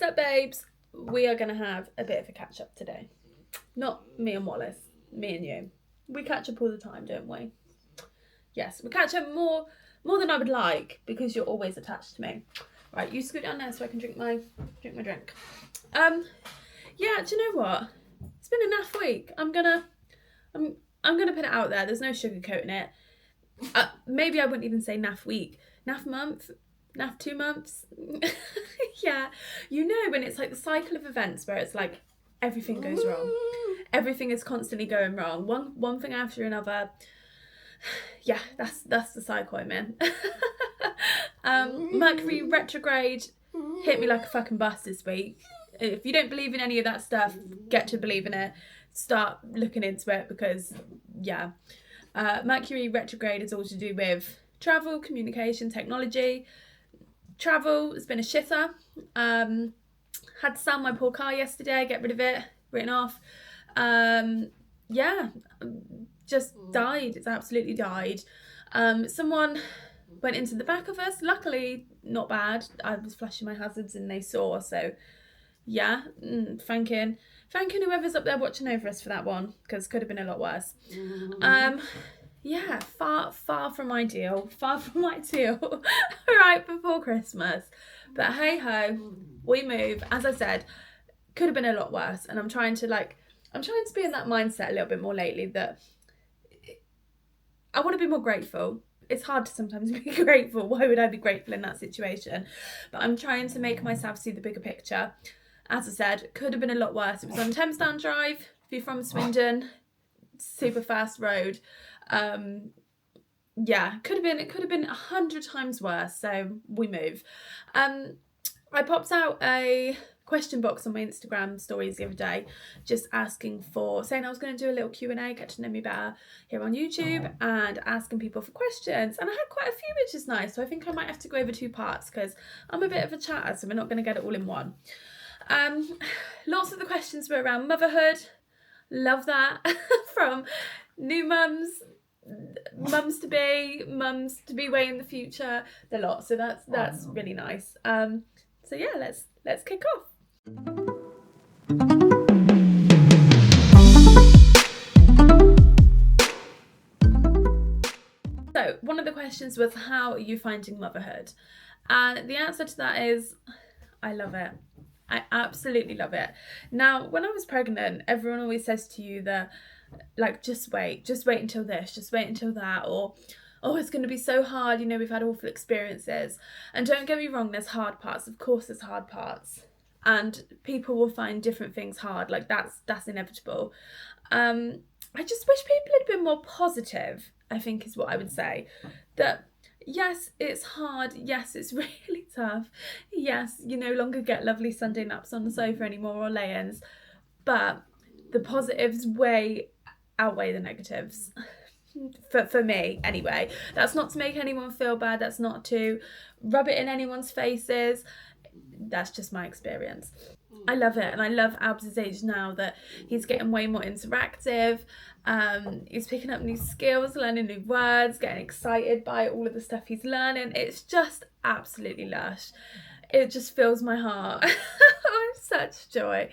up, babes? We are going to have a bit of a catch up today. Not me and Wallace, me and you. We catch up all the time, don't we? Yes, we catch up more than I would like because you're always attached to me. Right, you scoot down there so I can drink my drink. Yeah, do you know what? It's been a naff week. I'm gonna put it out there. There's no sugarcoating it. Maybe I wouldn't even say naff week. Naff month. Naff 2 months. Yeah, you know when it's like the cycle of events where it's like everything goes wrong. Everything is constantly going wrong. One thing after another. Yeah, that's the cycle I'm in. Mercury retrograde hit me like a fucking bus this week. If you don't believe in any of that stuff, get to believe in it. Start looking into it because, yeah. Mercury retrograde is all to do with travel, communication, technology. Travel has been a shitter. Had to sell my poor car yesterday, get rid of it, written off. Yeah, just died. It's absolutely died. Someone went into the back of us. Luckily, not bad. I was flashing my hazards and they saw. So, yeah, thanking whoever's up there watching over us for that one because could have been a lot worse. Yeah, far from ideal. Right before Christmas. But hey ho, we move. As I said, could have been a lot worse. And I'm trying to be in that mindset a little bit more lately that I want to be more grateful. It's hard to sometimes be grateful. Why would I be grateful in that situation? But I'm trying to make myself see the bigger picture. As I said, could have been a lot worse. It was on Thamesdown Drive. If you're from Swindon, super fast road. Yeah, it could have been 100 times worse. So we move. I popped out a question box on my Instagram stories the other day, just saying I was going to do a little Q&A, get to know me better here on YouTube, and asking people for questions. And I had quite a few, which is nice. So I think I might have to go over 2 parts because I'm a bit of a chatter, so we're not going to get it all in one. Lots of the questions were around motherhood. Love that. From new mums to be way in the future, the lot. So that's really nice. So yeah, let's kick off. So one of the questions was, how are you finding motherhood? And the answer to that is, I love it. I absolutely love it. Now, when I was pregnant, everyone always says to you that, like, just wait until this, just wait until that, or, oh, it's going to be so hard, you know, we've had awful experiences. And don't get me wrong, there's hard parts. Of course there's hard parts. And people will find different things hard, like that's inevitable. I just wish people had been more positive, I think is what I would say. That yes, it's hard. Yes, it's really tough. Yes, you no longer get lovely Sunday naps on the sofa anymore or lay-ins. But the positives outweigh the negatives. For me, anyway. That's not to make anyone feel bad. That's not to rub it in anyone's faces. That's just my experience. I love it, and I love Albs' age now that he's getting way more interactive. He's picking up new skills, learning new words, getting excited by all of the stuff he's learning. It's just absolutely lush. It just fills my heart with such joy.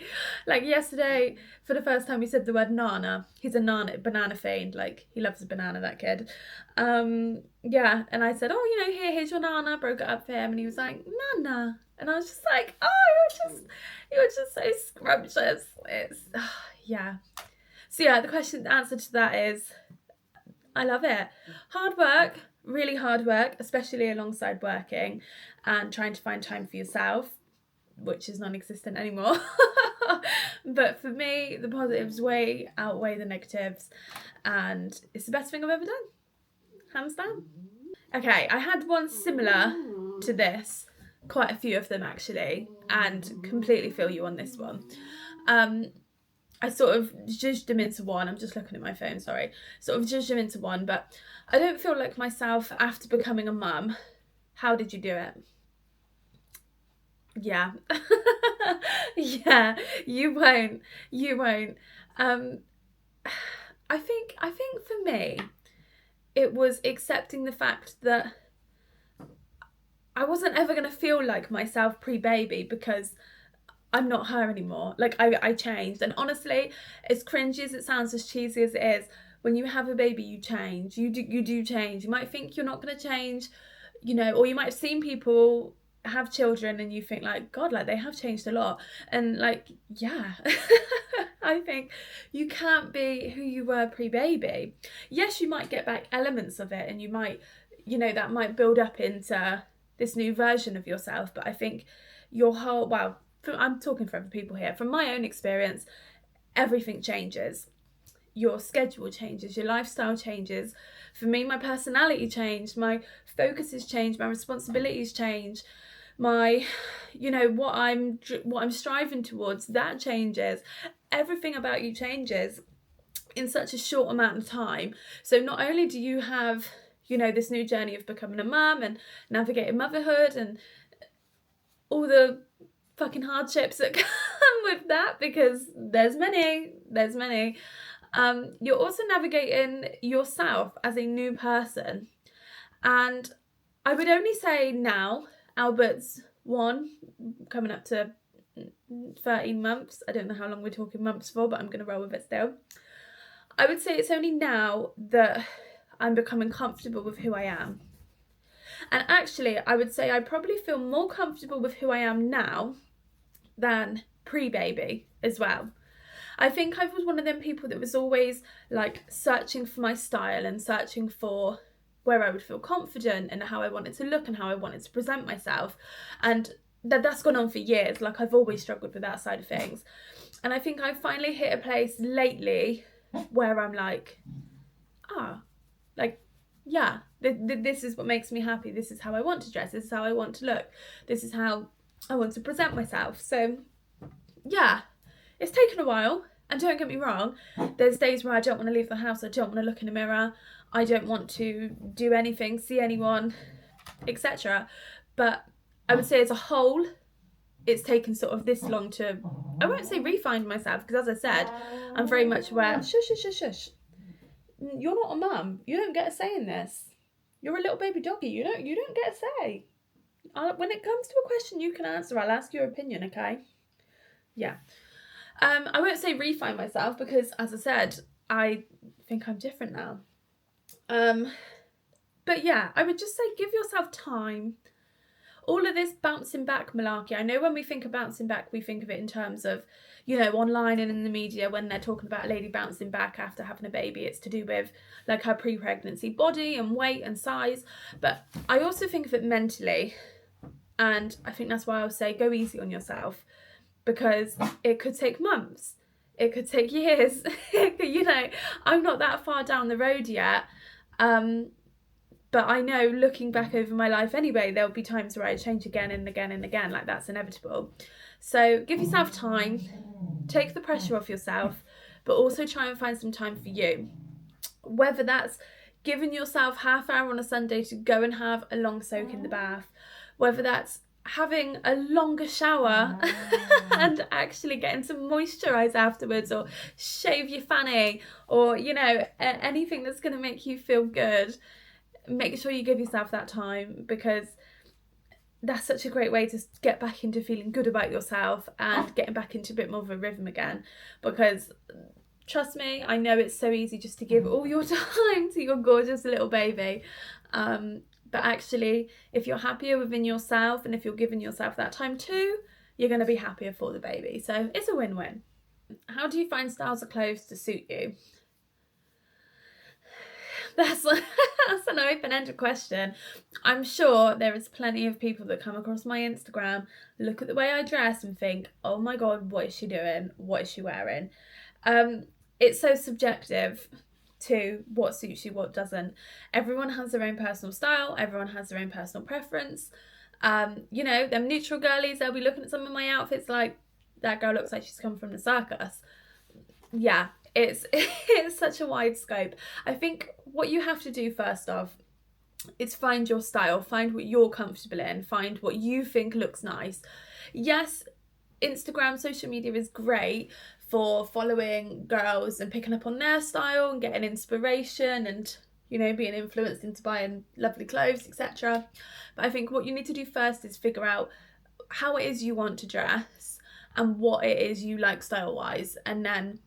Like yesterday, for the first time, he said the word nana. He's a banana fiend. Like, he loves a banana, that kid. Yeah, and I said, oh, you know, here's your nana. Broke it up for him, and he was like, nana. And I was just like, oh, you were just so scrumptious. Yeah. So yeah, the answer to that is, I love it. Hard work, really hard work, especially alongside working and trying to find time for yourself, which is non-existent anymore. But for me, the positives way outweigh the negatives, and it's the best thing I've ever done. Hands down. Okay, I had one similar to this, quite a few of them actually, and completely feel you on this one. I sort of judged them into one. I'm just looking at my phone, sorry. Sort of judged them into one, but I don't feel like myself after becoming a mum. How did you do it? Yeah. Yeah, you won't. I think for me, it was accepting the fact that I wasn't ever going to feel like myself pre-baby because I'm not her anymore. Like, I changed. And honestly, as cringy as it sounds, as cheesy as it is, when you have a baby, you change. You do change. You might think you're not going to change, you know, or you might have seen people have children and you think like, God, like they have changed a lot. And like, yeah, I think you can't be who you were pre-baby. Yes, you might get back elements of it and you might, you know, that might build up into this new version of yourself. But I think your whole, well, I'm talking for other people here. From my own experience, everything changes. Your schedule changes, your lifestyle changes. For me, my personality changed, my focus has changed, my responsibilities change, my, you know, what I'm striving towards, that changes. Everything about you changes in such a short amount of time. So not only do you have, you know, this new journey of becoming a mum and navigating motherhood and all the fucking hardships that come with that, because there's many. You're also navigating yourself as a new person. And I would only say now, Albert's 1, coming up to 13 months. I don't know how long we're talking months for, but I'm going to roll with it still. I would say it's only now that I'm becoming comfortable with who I am. And actually, I would say I probably feel more comfortable with who I am now than pre-baby as well. I think I was one of them people that was always like searching for my style and searching for where I would feel confident and how I wanted to look and how I wanted to present myself. And that's gone on for years. Like, I've always struggled with that side of things. And I think I finally hit a place lately where I'm like, yeah, this is what makes me happy. This is how I want to dress. This is how I want to look. This is how I want to present myself. So yeah, it's taken a while, and don't get me wrong, there's days where I don't want to leave the house, I don't want to look in a mirror, I don't want to do anything, see anyone, etc. But I would say as a whole, it's taken sort of this long to, I won't say refine myself, because as I said, I'm very much aware, shush. You're not a mum. You don't get a say in this. You're a little baby doggy. You don't get a say. When it comes to a question you can answer, I'll ask your opinion, okay? Yeah. I won't say refine myself, because as I said, I think I'm different now. But yeah, I would just say give yourself time. All of this bouncing back malarkey, I know when we think of bouncing back, we think of it in terms of, you know, online and in the media when they're talking about a lady bouncing back after having a baby, it's to do with like her pre-pregnancy body and weight and size. But I also think of it mentally, and I think that's why I'll say go easy on yourself, because it could take months, it could take years. You know, I'm not that far down the road yet. But I know, looking back over my life anyway, there'll be times where I change again and again and again, like that's inevitable. So give yourself time, take the pressure off yourself, but also try and find some time for you. Whether that's giving yourself half hour on a Sunday to go and have a long soak in the bath, whether that's having a longer shower and actually getting to moisturize afterwards, or shave your fanny, or, you know, anything that's going to make you feel good. Make sure you give yourself that time, because that's such a great way to get back into feeling good about yourself and getting back into a bit more of a rhythm again. Because trust me, I know it's so easy just to give all your time to your gorgeous little baby. But actually, if you're happier within yourself and if you're giving yourself that time too, you're going to be happier for the baby. So it's a win-win. How do you find styles of clothes to suit you? That's an open-ended question. I'm sure there is plenty of people that come across my Instagram, look at the way I dress and think, oh my God, what is she doing? What is she wearing? It's so subjective to what suits you, what doesn't. Everyone has their own personal style. Everyone has their own personal preference. You know, them neutral girlies, they'll be looking at some of my outfits like, that girl looks like she's come from the circus. Yeah. It's such a wide scope. I think what you have to do first off is find your style, find what you're comfortable in, find what you think looks nice. Yes, Instagram, social media is great for following girls and picking up on their style and getting inspiration and, you know, being influenced into buying lovely clothes, etc. But I think what you need to do first is figure out how it is you want to dress, and what it is you like style wise, and then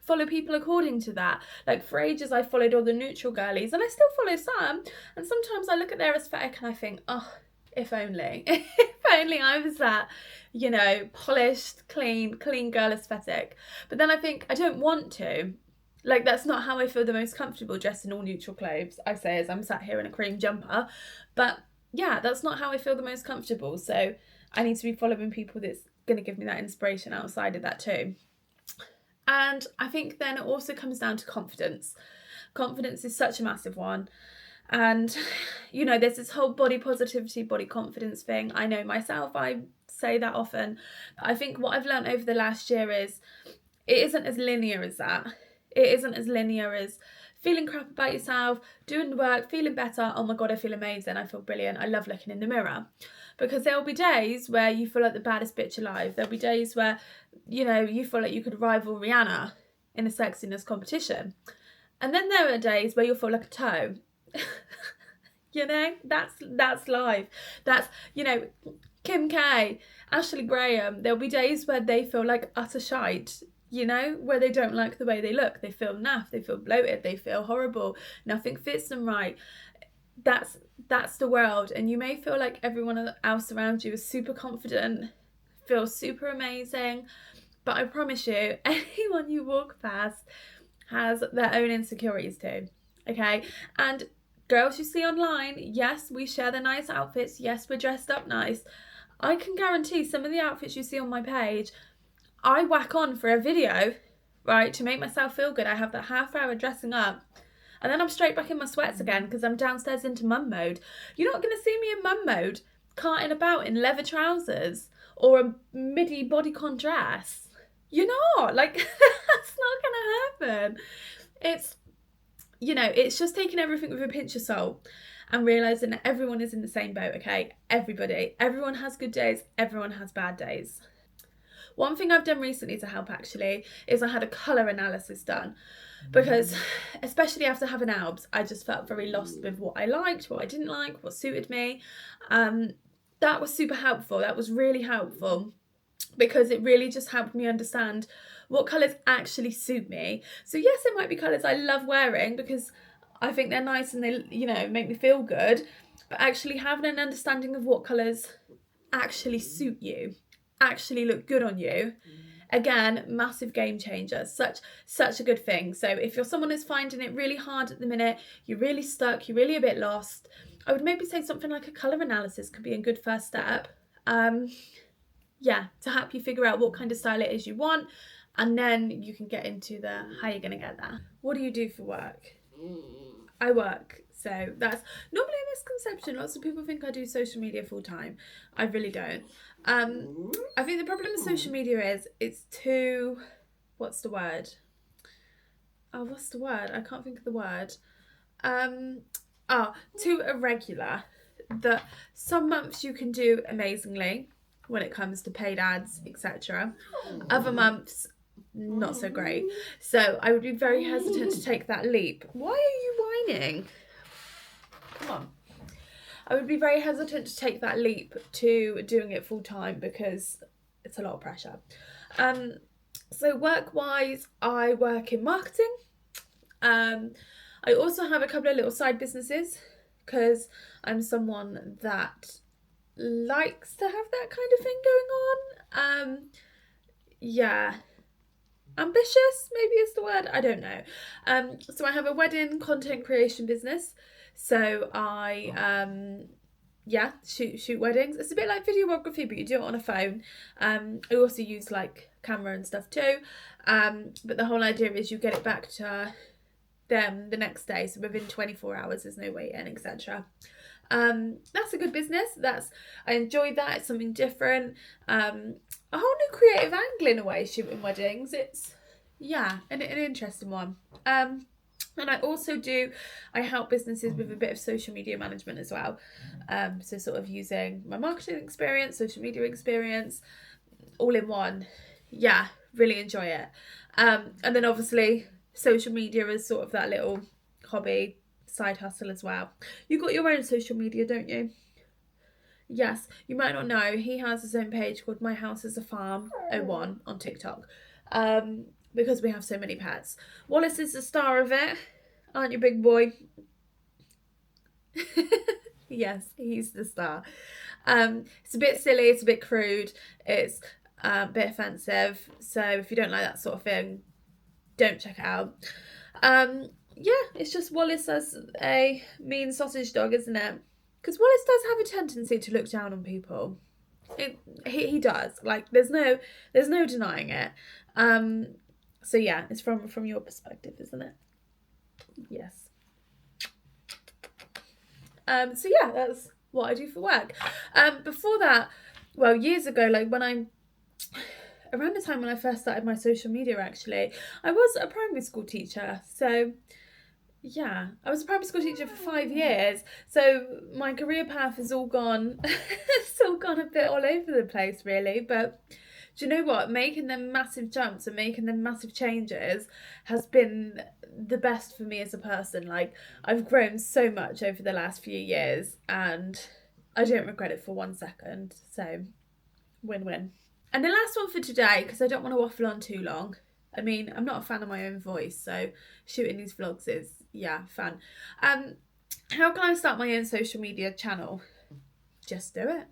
follow people according to that. Like for ages I followed all the neutral girlies, and I still follow some, and sometimes I look at their aesthetic and I think, oh, if only if only I was that, you know, polished, clean girl aesthetic. But then I think I don't want to. Like, that's not how I feel the most comfortable, dressed in all neutral clothes, I say as I'm sat here in a cream jumper. But yeah, that's not how I feel the most comfortable. So I need to be following people that's going to give me that inspiration outside of that too. And I think then it also comes down to confidence. Confidence is such a massive one. And, you know, there's this whole body positivity, body confidence thing. I know myself, I say that often. I think what I've learned over the last year is it isn't as linear as that. It isn't as linear as feeling crap about yourself, doing the work, feeling better. Oh my God, I feel amazing. I feel brilliant. I love looking in the mirror. Because there will be days where you feel like the baddest bitch alive. There'll be days where, you know, you feel like you could rival Rihanna in a sexiness competition. And then there are days where you'll feel like a toe. You know, that's life. That's, you know, Kim K, Ashley Graham. There'll be days where they feel like utter shite. You know, where they don't like the way they look. They feel naff, they feel bloated, they feel horrible. Nothing fits them right. That's the world. And you may feel like everyone else around you is super confident, feels super amazing. But I promise you, anyone you walk past has their own insecurities too. Okay? And girls you see online, yes, we share the nice outfits. Yes, we're dressed up nice. I can guarantee some of the outfits you see on my page, I whack on for a video, right, to make myself feel good. I have that half hour dressing up, and then I'm straight back in my sweats again because I'm downstairs into mum mode. You're not going to see me in mum mode carting about in leather trousers or a midi bodycon dress. You're not. Like, that's not going to happen. It's, you know, it's just taking everything with a pinch of salt and realising that everyone is in the same boat, okay? Everybody. Everyone has good days. Everyone has bad days. One thing I've done recently to help actually is I had a colour analysis done, because especially after having albs, I just felt very lost with what I liked, what I didn't like, what suited me. That was super helpful. That was really helpful because it really just helped me understand what colours actually suit me. So yes, there might be colours I love wearing because I think they're nice and they, you know, make me feel good, but actually having an understanding of what colours actually suit you, actually look good on you, again, massive game changer. Such a good thing. So if you're someone who's finding it really hard at the minute, you're really stuck, you're really a bit lost, I would maybe say something like a colour analysis could be a good first step. Yeah, to help you figure out what kind of style it is you want, and then you can get into the how you're going to get there. What do you do for work? I work. So that's normally a misconception. Lots of people think I do social media full time. I really don't. I think the problem with social media is it's too, what's the word? I can't think of the word. Too irregular. That some months you can do amazingly when it comes to paid ads, etc. Other months, not so great. So I would be very hesitant to take that leap. Why are you whining? Come on. I would be very hesitant to take that leap to doing it full time because it's a lot of pressure. So work-wise, I work in marketing. I also have a couple of little side businesses because I'm someone that likes to have that kind of thing going on. Yeah. Ambitious, maybe is the word. I don't know. So I have a wedding content creation business. So I shoot weddings. It's a bit like videography, but you do it on a phone. I also use like camera and stuff too. But the whole idea is you get it back to them the next day. So within 24 hours, there's no wait in, etc. That's a good business. I enjoy that. It's something different. A whole new creative angle in a way, shooting weddings. It's an interesting one. And I help businesses with a bit of social media management as well. So sort of using my marketing experience, social media experience, all in one. Yeah, really enjoy it. And then obviously social media is sort of that little hobby, side hustle as well. You got your own social media, don't you? Yes, you might not know, he has his own page called My House is a Farm 01 on TikTok. Because we have so many pets. Wallace is the star of it, aren't you, big boy? Yes, he's the star. It's a bit silly, it's a bit crude, it's a bit offensive. So if you don't like that sort of thing, don't check it out. Yeah, it's just Wallace as a mean sausage dog, isn't it? Because Wallace does have a tendency to look down on people. He does. Like there's no denying it. So yeah, it's from your perspective, isn't it? Yes. So yeah, that's what I do for work. Before that, well, years ago, like around the time when I first started my social media, actually, I was a primary school teacher. So yeah, I was a primary school teacher for 5 years. So my career path has all gone, it's all gone a bit all over the place, really. But do you know what? Making them massive jumps and making them massive changes has been the best for me as a person. Like, I've grown so much over the last few years and I don't regret it for 1 second. So, win-win. And the last one for today, because I don't want to waffle on too long. I mean, I'm not a fan of my own voice, so shooting these vlogs is, yeah, fun. How can I start my own social media channel? Just do it.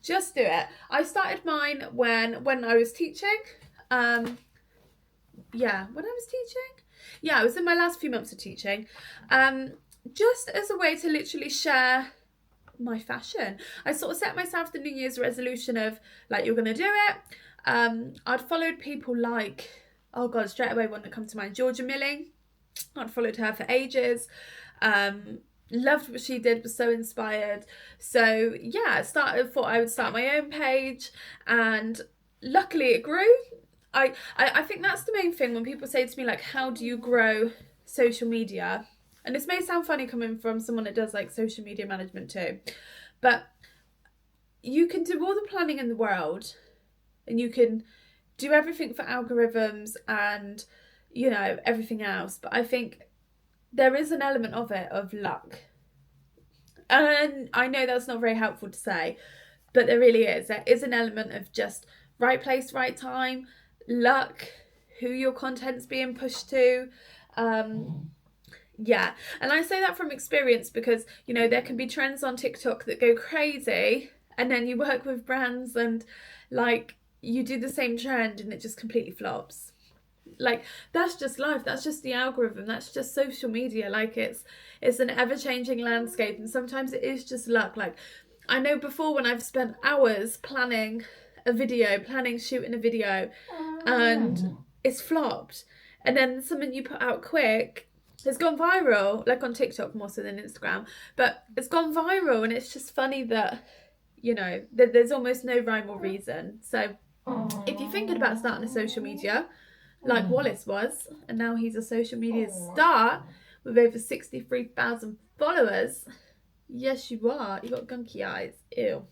Just do it. I started mine when I was teaching. When I was teaching. Yeah, I was in my last few months of teaching. Just as a way to literally share my fashion. I sort of set myself the New Year's resolution of, like, you're going to do it. I'd followed people like, oh God, straight away one that comes to mind, Georgia Milling. I'd followed her for ages. Loved what she did, was so inspired. So yeah, thought I would start my own page, and luckily it grew. I think that's the main thing when people say to me, like, how do you grow social media? And this may sound funny coming from someone that does like social media management too, but you can do all the planning in the world and you can do everything for algorithms and, you know, everything else. But I think there is an element of it, of luck. And I know that's not very helpful to say, but there really is. There is an element of just right place, right time, luck, who your content's being pushed to. Yeah, and I say that from experience because, you know, there can be trends on TikTok that go crazy and then you work with brands and, like, you do the same trend and it just completely flops. Like, that's just life, that's just the algorithm, that's just social media. Like, it's an ever-changing landscape, and sometimes it is just luck. Like, I know before when I've spent hours planning shooting a video, and it's flopped, and then something you put out quick has gone viral, like on TikTok more so than Instagram, but it's gone viral, and it's just funny that, you know, there's almost no rhyme or reason. So if you're thinking about starting a social media, like Wallace was, and now he's a social media star with over 63,000 followers. Yes, you are. You got gunky eyes. Ew.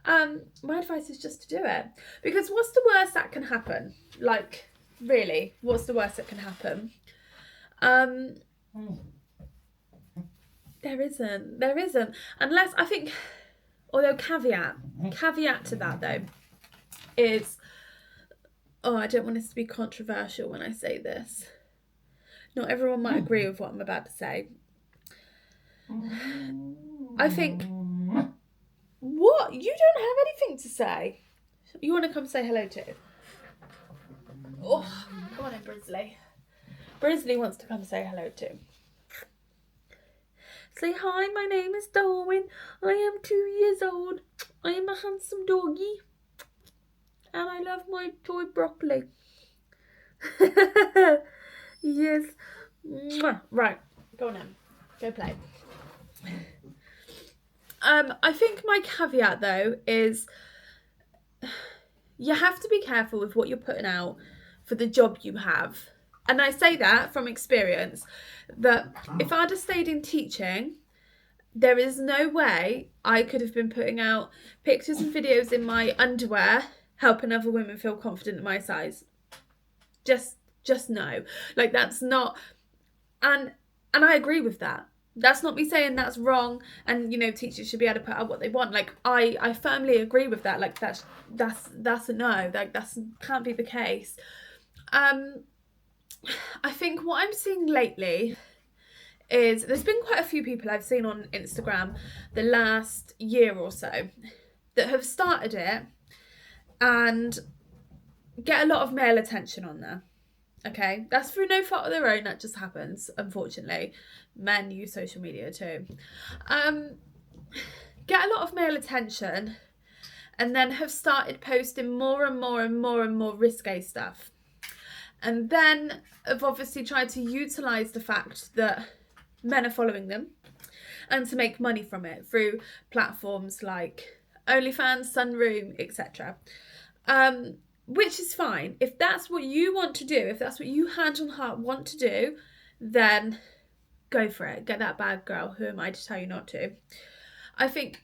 My advice is just to do it, because what's the worst that can happen? Like, really, what's the worst that can happen? There isn't, unless, I think, although caveat to that though is, oh, I don't want this to be controversial when I say this. Not everyone might agree with what I'm about to say. I think, what? You don't have anything to say? You want to come say hello to? Oh, come on in, Brisley. Brisley wants to come say hello to. Say hi, my name is Darwin. I am 2 years old. I am a handsome doggy. And I love my toy broccoli. Yes. Right, go on then. Go play. I think my caveat though is you have to be careful with what you're putting out for the job you have. And I say that from experience, that if I'd have stayed in teaching, there is no way I could have been putting out pictures and videos in my underwear helping other women feel confident in my size. Just no. Like, that's not, and I agree with that. That's not me saying that's wrong, and you know, teachers should be able to put out what they want. Like, I firmly agree with that. Like, that's a no. Like, that's can't be the case. I think what I'm seeing lately is there's been quite a few people I've seen on Instagram the last year or so that have started it and get a lot of male attention on there. Okay, that's through no fault of their own. That just happens, unfortunately. Men use social media too. Get a lot of male attention, and then have started posting more and more and more and more risque stuff. And then have obviously tried to utilise the fact that men are following them and to make money from it through platforms like OnlyFans, Sunroom, etc. Which is fine. If that's what you want to do, if that's what you hand on heart want to do, then go for it. Get that bag, girl. Who am I to tell you not to? I think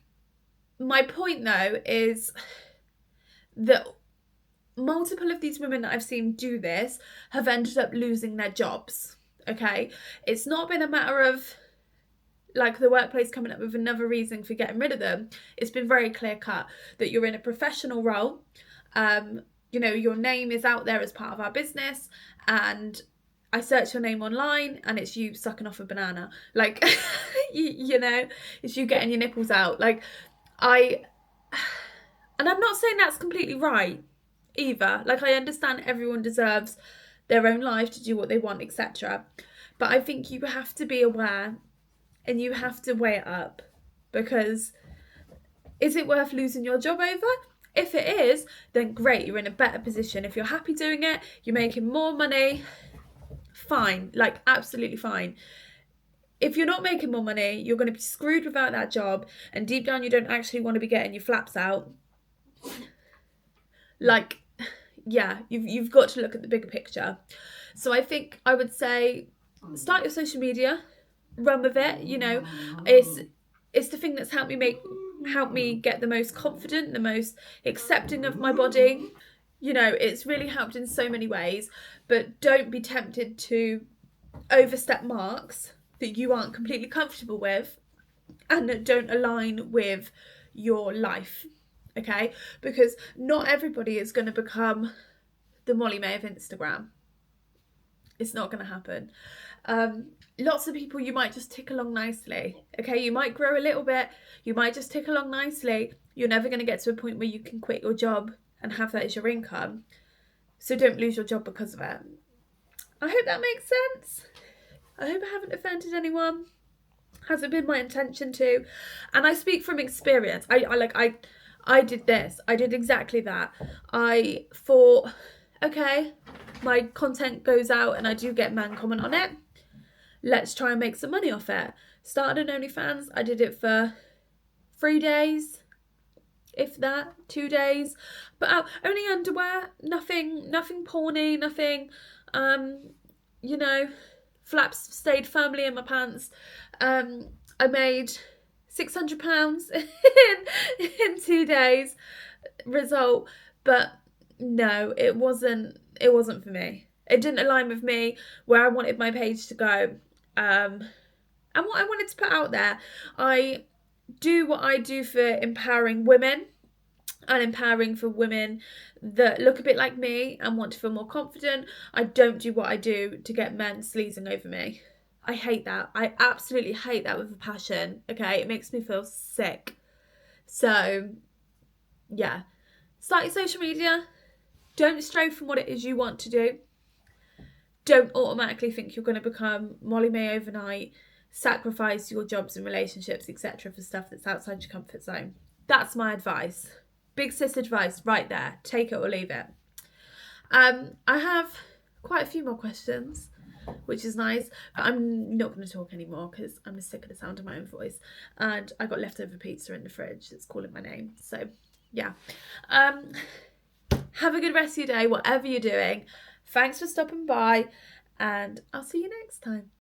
my point though is that multiple of these women that I've seen do this have ended up losing their jobs. Okay, it's not been a matter of like the workplace coming up with another reason for getting rid of them. It's been very clear cut that you're in a professional role. You know, your name is out there as part of our business, and I search your name online and it's you sucking off a banana. Like, you know, it's you getting your nipples out. Like, and I'm not saying that's completely right either. Like, I understand everyone deserves their own life to do what they want, etc. But I think you have to be aware and you have to weigh it up, because is it worth losing your job over? If it is, then great, you're in a better position. If you're happy doing it, you're making more money, fine, like absolutely fine. If you're not making more money, you're going to be screwed without that job, and deep down you don't actually want to be getting your flaps out. Like, yeah, you've got to look at the bigger picture. So I think I would say start your social media, run with it. You know, it's the thing that's helped me get the most confident, the most accepting of my body. You know, it's really helped in so many ways, but don't be tempted to overstep marks that you aren't completely comfortable with and that don't align with your life. Okay, because not everybody is going to become the Molly May of Instagram. It's not going to happen. Lots of people, you might just tick along nicely. Okay, you might grow a little bit, you might just tick along nicely. You're never going to get to a point where you can quit your job and have that as your income. So don't lose your job because of it. I hope that makes sense. I hope I haven't offended anyone. Hasn't been my intention to. And I speak from experience. I did this. I did exactly that. I thought, okay, my content goes out and I do get man comment on it. Let's try and make some money off it. Started an OnlyFans. I did it for 3 days, if that, 2 days. But only underwear, nothing porny, nothing, you know, flaps stayed firmly in my pants. I made £600 in 2 days. Result, but no, it wasn't for me. It didn't align with me, where I wanted my page to go, and what I wanted to put out there. I do what I do for empowering women and empowering for women that look a bit like me and want to feel more confident. I don't do what I do to get men sleazing over me. I hate that. I absolutely hate that with a passion. Okay, it makes me feel sick. So, yeah. Start your social media. Don't stray from what it is you want to do. Don't automatically think you're going to become Molly May overnight, sacrifice your jobs and relationships, etc. for stuff that's outside your comfort zone. That's my advice. Big sis advice right there. Take it or leave it. I have quite a few more questions, which is nice. But I'm not going to talk anymore because I'm sick of the sound of my own voice. And I got leftover pizza in the fridge that's calling my name. So, yeah. Have a good rest of your day, whatever you're doing. Thanks for stopping by, and I'll see you next time.